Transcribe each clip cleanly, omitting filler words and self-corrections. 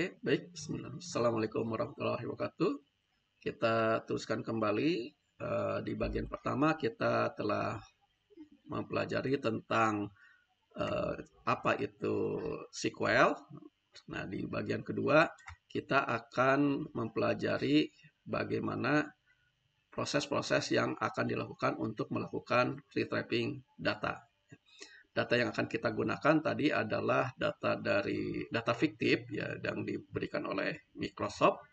Oke, baik. Bismillah. Assalamualaikum warahmatullahi wabarakatuh. Kita teruskan kembali. Di bagian pertama kita telah mempelajari tentang eh, apa itu SQL. Nah, di bagian kedua kita akan mempelajari bagaimana proses-proses yang akan dilakukan untuk melakukan retrieving data. Data yang akan kita gunakan tadi adalah data fiktif ya yang diberikan oleh Microsoft,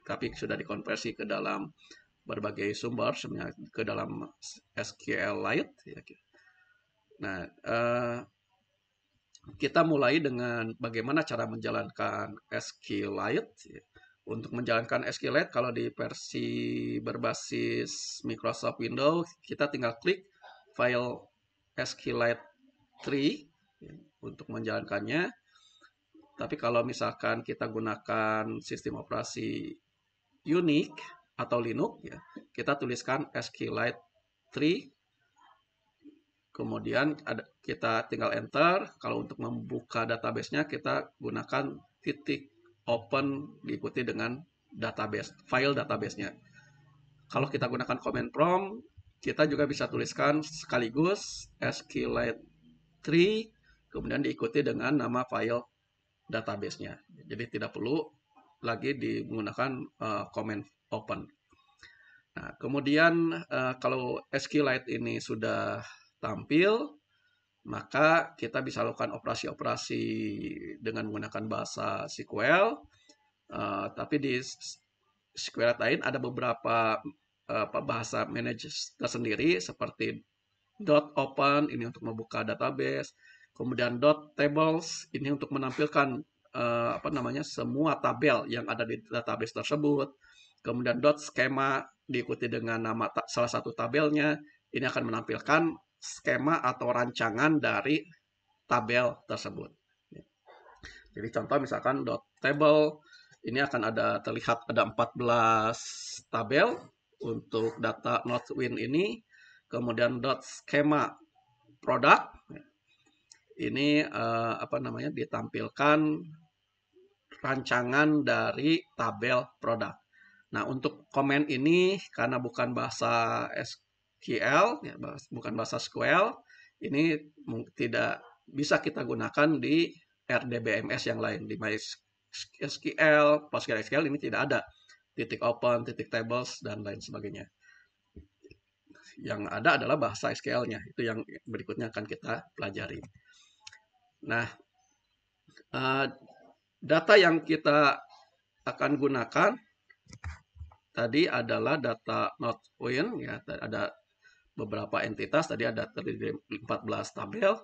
tapi sudah dikonversi ke dalam berbagai sumber, sebenarnya ke dalam SQLite. Ya. Nah, kita mulai dengan bagaimana cara menjalankan SQLite. Ya. Untuk menjalankan SQLite, kalau di versi berbasis Microsoft Windows, kita tinggal klik file SQLite 3 ya, untuk menjalankannya. Tapi kalau misalkan kita gunakan sistem operasi Unix atau Linux, ya, kita tuliskan SQLite 3. Kemudian kita tinggal enter. Kalau untuk membuka database-nya, kita gunakan titik open diikuti dengan database, file database-nya. Kalau kita gunakan command prompt, kita juga bisa tuliskan sekaligus SQLite 3, kemudian diikuti dengan nama file database-nya. Jadi tidak perlu lagi menggunakan command open. Nah, kemudian kalau SQLite ini sudah tampil, maka kita bisa lakukan operasi-operasi dengan menggunakan bahasa SQL. Tapi di SQLite lain ada beberapa bahasa manage tersendiri seperti .open ini untuk membuka database, kemudian .tables ini untuk menampilkan semua tabel yang ada di database tersebut, kemudian .schema diikuti dengan nama salah satu tabelnya, ini akan menampilkan skema atau rancangan dari tabel tersebut. Jadi contoh misalkan .table ini akan terlihat ada 14 tabel untuk data Northwind ini. Kemudian .schema product ini ditampilkan rancangan dari tabel produk. Nah, untuk komen ini karena bukan bahasa SQL, ya, bukan bahasa SQL, ini tidak bisa kita gunakan di RDBMS yang lain. Di MySQL, PostgreSQL ini tidak ada titik open, titik tables, dan lain sebagainya. Yang ada adalah bahasa SQL-nya. Itu yang berikutnya akan kita pelajari. Nah, data yang kita akan gunakan tadi adalah data Northwind. Ya, ada beberapa entitas. Tadi ada terdiri 14 tabel.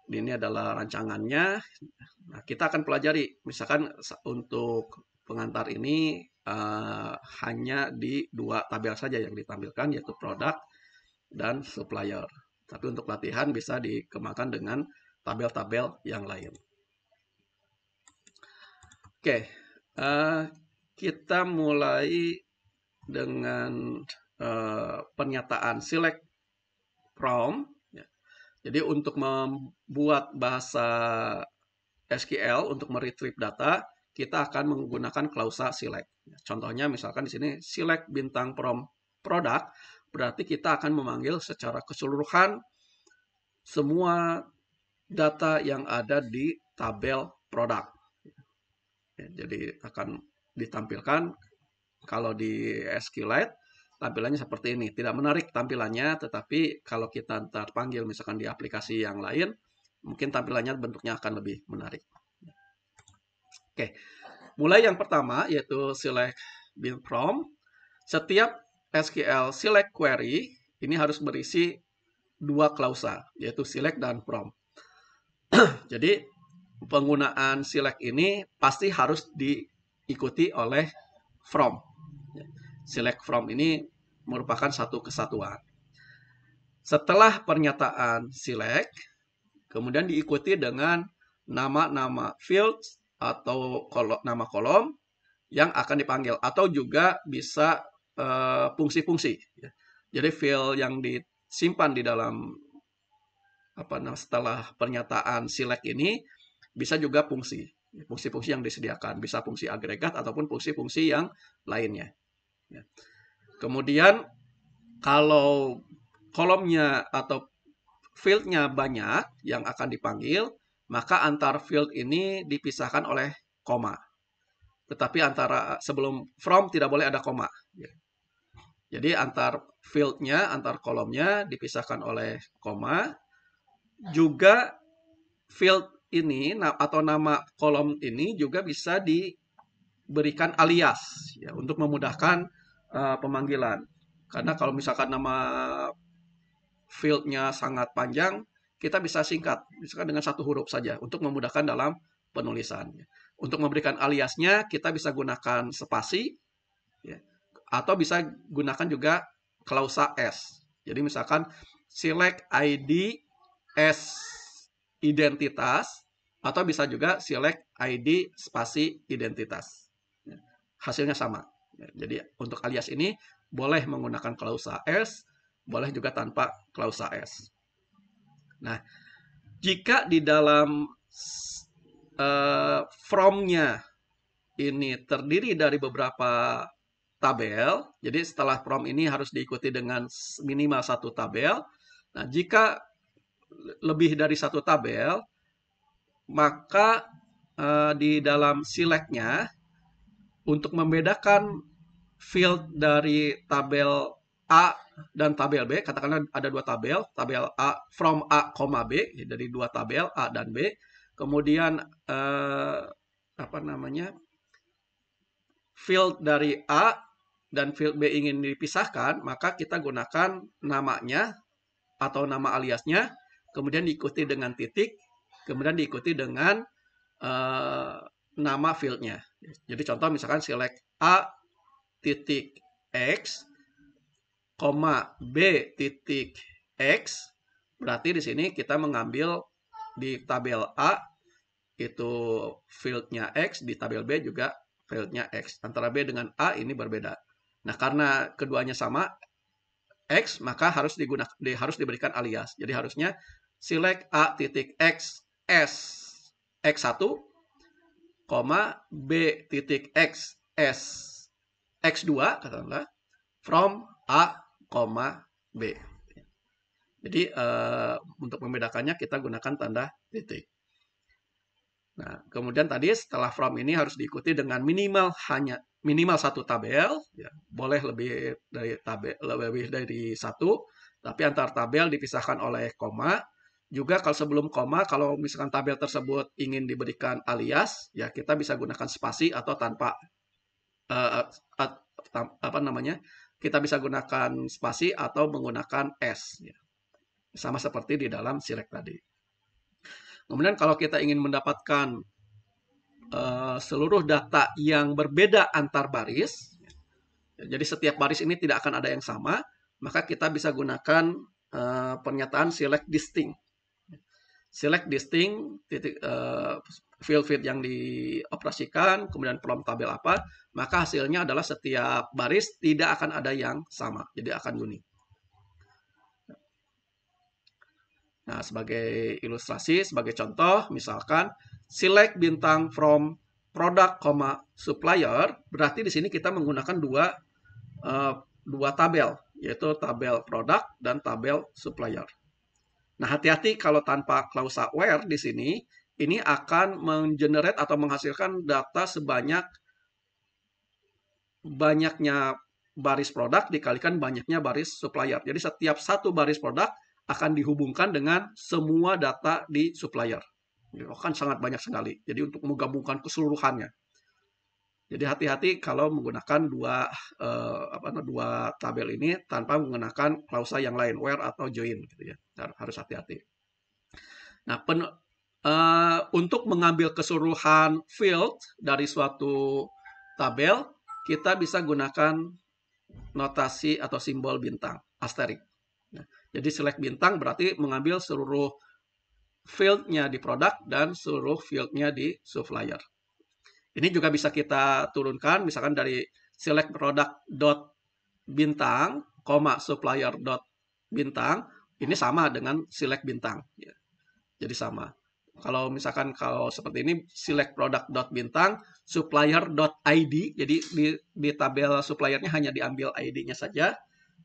Ini adalah rancangannya. Nah, kita akan pelajari. Misalkan untuk pengantar ini hanya di 2 tabel saja yang ditampilkan, yaitu produk dan supplier. Tapi untuk latihan bisa dikembangkan dengan tabel-tabel yang lain. Oke, kita mulai dengan pernyataan select from. Jadi untuk membuat bahasa SQL untuk meretrieve data, kita akan menggunakan klausa select. Contohnya misalkan di sini select bintang from product, berarti kita akan memanggil secara keseluruhan semua data yang ada di tabel produk. Jadi akan ditampilkan kalau di SQLite tampilannya seperti ini. Tidak menarik tampilannya, tetapi kalau kita ntar panggil misalkan di aplikasi yang lain, mungkin tampilannya bentuknya akan lebih menarik. Oke, mulai yang pertama yaitu select bin from. Setiap SQL select query ini harus berisi 2 klausa, yaitu select dan from. Jadi penggunaan select ini pasti harus diikuti oleh from. Select from ini merupakan satu kesatuan. Setelah pernyataan select, kemudian diikuti dengan nama-nama fields atau nama kolom yang akan dipanggil, atau juga bisa fungsi-fungsi. Jadi field yang disimpan di dalam setelah pernyataan select ini bisa juga fungsi. fungsi-fungsi yang disediakan, bisa fungsi agregat ataupun fungsi-fungsi yang lainnya. Ya. Kemudian kalau kolomnya atau field-nya banyak yang akan dipanggil, maka antar field ini dipisahkan oleh koma. Tetapi antara sebelum from tidak boleh ada koma. Jadi antar field-nya, antar kolomnya dipisahkan oleh koma. Juga field ini atau nama kolom ini juga bisa diberikan alias ya, untuk memudahkan pemanggilan. Karena kalau misalkan nama field-nya sangat panjang, kita bisa singkat, misalkan dengan satu huruf saja untuk memudahkan dalam penulisan. Untuk memberikan aliasnya, kita bisa gunakan spasi, ya, atau bisa gunakan juga klausa S. Jadi misalkan select ID as identitas, atau bisa juga select ID spasi identitas. Hasilnya sama. Jadi untuk alias ini boleh menggunakan klausa S, boleh juga tanpa klausa S. Nah, jika di dalam from-nya ini terdiri dari beberapa tabel, jadi setelah from ini harus diikuti dengan minimal satu tabel. Nah, jika lebih dari satu tabel, maka di dalam select-nya untuk membedakan field dari tabel A dan tabel B, katakanlah ada dua tabel A from A, B, dari dua tabel A dan B. Kemudian field dari A dan field B ingin dipisahkan, maka kita gunakan namanya atau nama aliasnya, kemudian diikuti dengan titik, kemudian diikuti dengan nama fieldnya. Jadi contoh misalkan select A titik X, B titik X, berarti di sini kita mengambil di tabel A itu fieldnya X, di tabel B juga fieldnya X. Antara B dengan A ini berbeda. Nah, karena keduanya sama X, maka harus diberikan alias. Jadi harusnya select A titik X S X1, B titik X S X2, katakanlah, from A, B. Jadi untuk membedakannya kita gunakan tanda titik. Nah, kemudian tadi setelah from ini harus diikuti dengan minimal satu tabel, ya, boleh lebih dari satu, tapi antar tabel dipisahkan oleh koma. Juga kalau sebelum koma, kalau misalkan tabel tersebut ingin diberikan alias, ya kita bisa gunakan spasi atau tanpa kita bisa gunakan spasi atau menggunakan S, ya. Sama seperti di dalam select tadi. Kemudian kalau kita ingin mendapatkan seluruh data yang berbeda antar baris, jadi setiap baris ini tidak akan ada yang sama, maka kita bisa gunakan pernyataan select distinct. Select distinct field yang dioperasikan, kemudian from tabel apa, maka hasilnya adalah setiap baris tidak akan ada yang sama, jadi akan unik. Nah, sebagai ilustrasi, sebagai contoh, misalkan select bintang from product, supplier, berarti di sini kita menggunakan dua tabel, yaitu tabel product dan tabel supplier. Nah, hati-hati kalau tanpa klausa where di sini, ini akan mengenerate atau menghasilkan data banyaknya baris produk dikalikan banyaknya baris supplier. Jadi setiap satu baris produk akan dihubungkan dengan semua data di supplier. Itu kan sangat banyak sekali. Jadi untuk menggabungkan keseluruhannya. Jadi hati-hati kalau menggunakan dua tabel ini tanpa menggunakan klausa yang lain, where atau join, gitu ya. Harus hati-hati. Nah, untuk mengambil keseluruhan field dari suatu tabel, kita bisa gunakan notasi atau simbol bintang, asterik. Jadi select bintang berarti mengambil seluruh field-nya di produk dan seluruh field-nya di supplier. Ini juga bisa kita turunkan, misalkan dari select product dot bintang, supplier dot bintang, ini sama dengan select bintang. Jadi sama. Kalau misalkan kalau seperti ini select product.bintang supplier.id, jadi di tabel suppliernya hanya diambil ID-nya saja.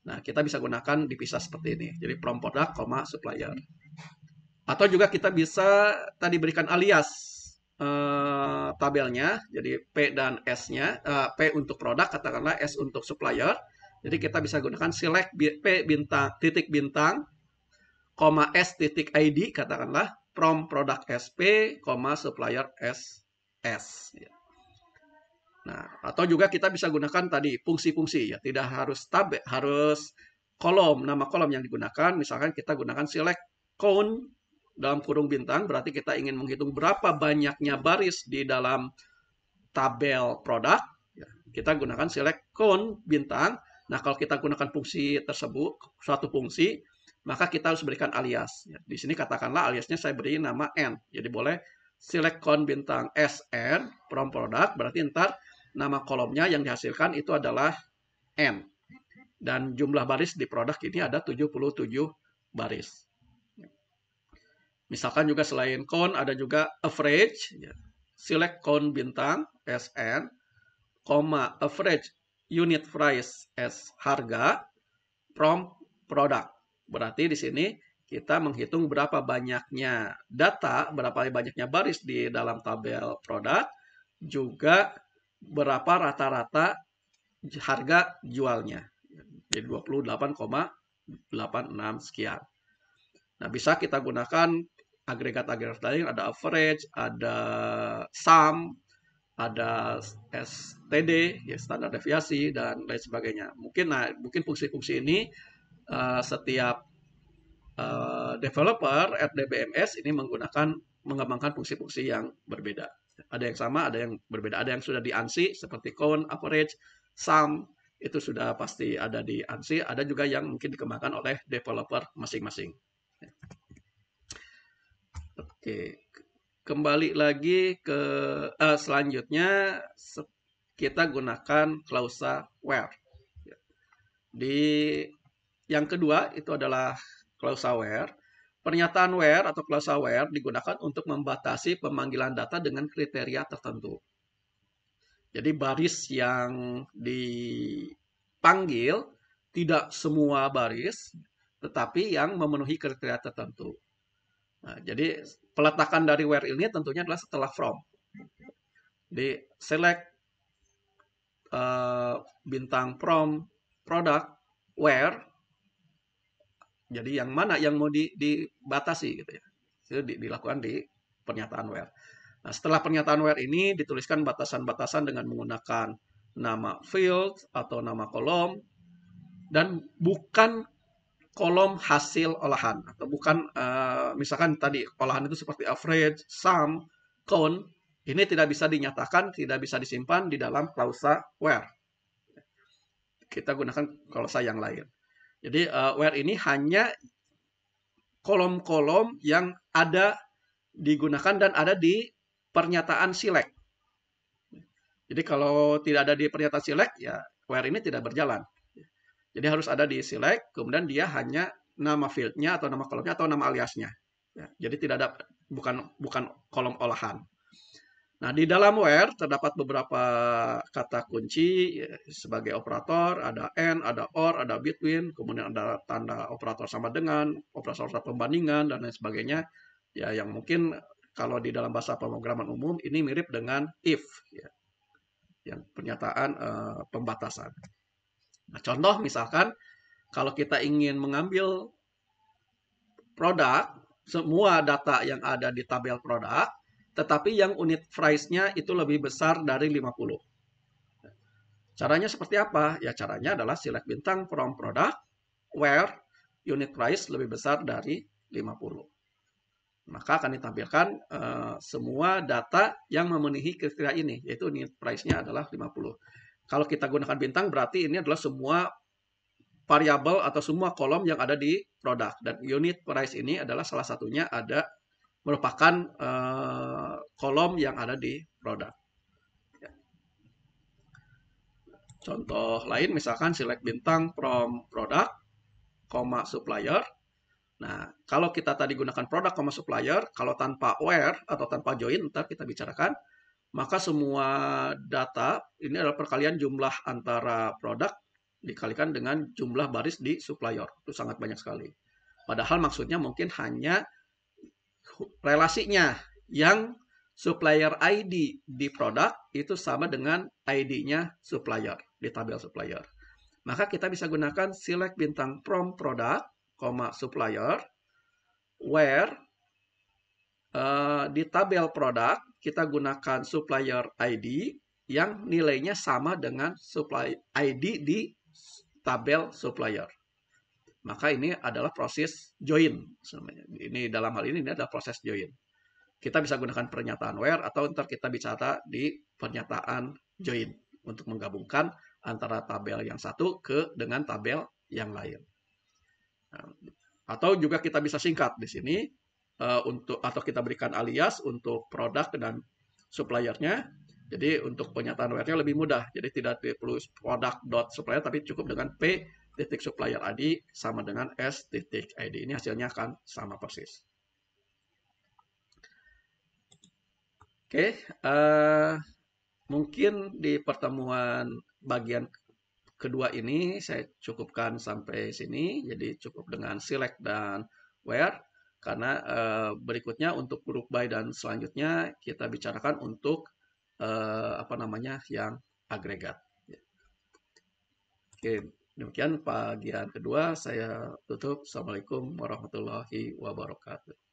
Nah, kita bisa gunakan dipisah seperti ini. Jadi from product, supplier. Atau juga kita bisa tadi berikan alias tabelnya, jadi P dan S-nya, P untuk produk, katakanlah S untuk supplier. Jadi kita bisa gunakan select P bintang, titik bintang, S titik ID, katakanlah from product SP, supplier SS. Nah, atau juga kita bisa gunakan tadi fungsi-fungsi ya, tidak harus tab, harus kolom, nama kolom yang digunakan. Misalkan kita gunakan select count dalam kurung bintang, berarti kita ingin menghitung berapa banyaknya baris di dalam tabel produk. Ya, kita gunakan select count bintang. Nah, kalau kita gunakan fungsi tersebut, suatu fungsi, maka kita harus berikan alias. Ya, di sini katakanlah aliasnya saya beri nama N. Jadi boleh select count bintang SN from product, berarti ntar nama kolomnya yang dihasilkan itu adalah N. Dan jumlah baris di produk ini ada 77 baris. Misalkan juga selain count ada juga average. Ya. Select count bintang SN, average unit price as harga from product. Berarti di sini kita menghitung berapa banyaknya data, berapa banyaknya baris di dalam tabel produk, juga berapa rata-rata harga jualnya. Jadi 28,86 sekian. Nah, bisa kita gunakan agregat-agregat lain, ada average, ada sum, ada STD, ya standar deviasi, dan lain sebagainya. Mungkin fungsi-fungsi ini setiap developer at DBMS ini mengembangkan fungsi-fungsi yang berbeda. Ada yang sama, ada yang berbeda. Ada yang sudah di ANSI seperti count, average, sum, itu sudah pasti ada di ANSI. Ada juga yang mungkin dikembangkan oleh developer masing-masing. Oke, kembali lagi ke selanjutnya kita gunakan klausa where. Di yang kedua itu adalah klausa where. Pernyataan where atau klausa where digunakan untuk membatasi pemanggilan data dengan kriteria tertentu. Jadi baris yang dipanggil tidak semua baris, tetapi yang memenuhi kriteria tertentu. Nah, jadi peletakan dari where ini tentunya adalah setelah from. Di select bintang from product where. Jadi yang mana yang mau dibatasi gitu ya. Itu dilakukan di pernyataan where. Nah, setelah pernyataan where ini dituliskan batasan-batasan dengan menggunakan nama field atau nama kolom dan bukan kolom hasil olahan atau bukan misalkan tadi olahan itu seperti average, sum, count, ini tidak bisa dinyatakan, tidak bisa disimpan di dalam klausa where. Kita gunakan klausa yang lain. Jadi where ini hanya kolom-kolom yang ada digunakan dan ada di pernyataan select. Jadi kalau tidak ada di pernyataan select, ya where ini tidak berjalan. Jadi harus ada di select, kemudian dia hanya nama fieldnya atau nama kolomnya atau nama aliasnya. Ya, jadi tidak ada bukan kolom olahan. Nah, di dalam where terdapat beberapa kata kunci ya, sebagai operator, ada and, ada or, ada between, kemudian ada tanda operator sama dengan, operator pembandingan, dan lain sebagainya. Ya, yang mungkin kalau di dalam bahasa pemrograman umum ini mirip dengan if, ya, yang pernyataan pembatasan. Nah, contoh misalkan kalau kita ingin mengambil produk, semua data yang ada di tabel produk, tetapi yang unit price-nya itu lebih besar dari 50. Caranya seperti apa? Ya caranya adalah select bintang from product where unit price lebih besar dari 50. Maka akan ditampilkan semua data yang memenuhi kriteria ini, yaitu unit price-nya adalah 50. Kalau kita gunakan bintang berarti ini adalah semua variabel atau semua kolom yang ada di produk. Dan unit price ini adalah salah satunya merupakan kolom yang ada di produk. Ya. Contoh lain misalkan select bintang from product, supplier. Nah, kalau kita tadi gunakan produk, supplier, kalau tanpa where atau tanpa join, ntar kita bicarakan, maka semua data ini adalah perkalian jumlah antara produk dikalikan dengan jumlah baris di supplier. Itu sangat banyak sekali. Padahal maksudnya mungkin hanya relasinya yang supplier ID di produk itu sama dengan ID-nya supplier di tabel supplier. Maka kita bisa gunakan select bintang from product, supplier, where di tabel produk kita gunakan supplier ID yang nilainya sama dengan supply ID di tabel supplier. Maka ini adalah proses join. Ini dalam hal ini adalah proses join. Kita bisa gunakan pernyataan where atau ntar kita bicara di pernyataan join untuk menggabungkan antara tabel yang satu dengan tabel yang lain. Atau juga kita bisa singkat di sini atau kita berikan alias untuk produk dan suppliernya. Jadi untuk pernyataan where-nya lebih mudah. Jadi tidak perlu product.supplier tapi cukup dengan p supplier ID sama dengan s ID. Ini hasilnya akan sama persis. Oke, mungkin di pertemuan bagian kedua ini saya cukupkan sampai sini. Jadi cukup dengan select dan where. Karena berikutnya untuk group by dan selanjutnya kita bicarakan untuk yang agregat. Oke, demikian bagian kedua saya tutup. Assalamualaikum warahmatullahi wabarakatuh.